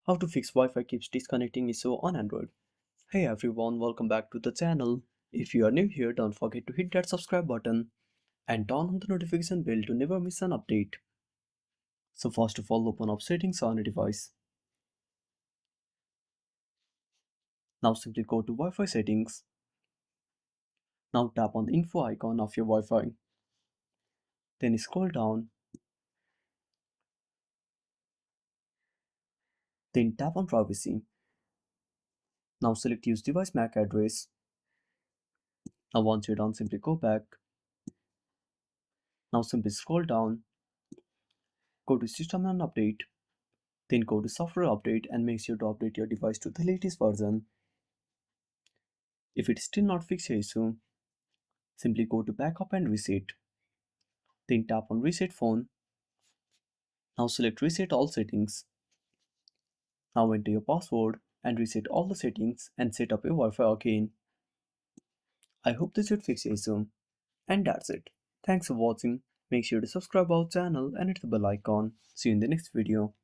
How to fix Wi-Fi keeps disconnecting issue on Android. Hey everyone, welcome back to the channel. If you are new here, don't forget to hit that subscribe button and turn on the notification bell to never miss an update. So first of all, open up settings on your device. Now simply go to Wi-Fi settings. Now tap on the info icon of your Wi-Fi. Then scroll down. Then tap on privacy. Now select use device MAC address. Now once you're done, simply go back. Now simply scroll down. Go to system and update. Then go to software update and make sure to update your device to the latest version. If it's still not fixed your issue, simply go to backup and reset. Then tap on reset phone. Now select reset all settings. Now enter your password and reset all the settings and set up your Wi-Fi again. I hope this should fix your issue. And that's it. Thanks for watching. Make sure to subscribe our channel and hit the bell icon. See you in the next video.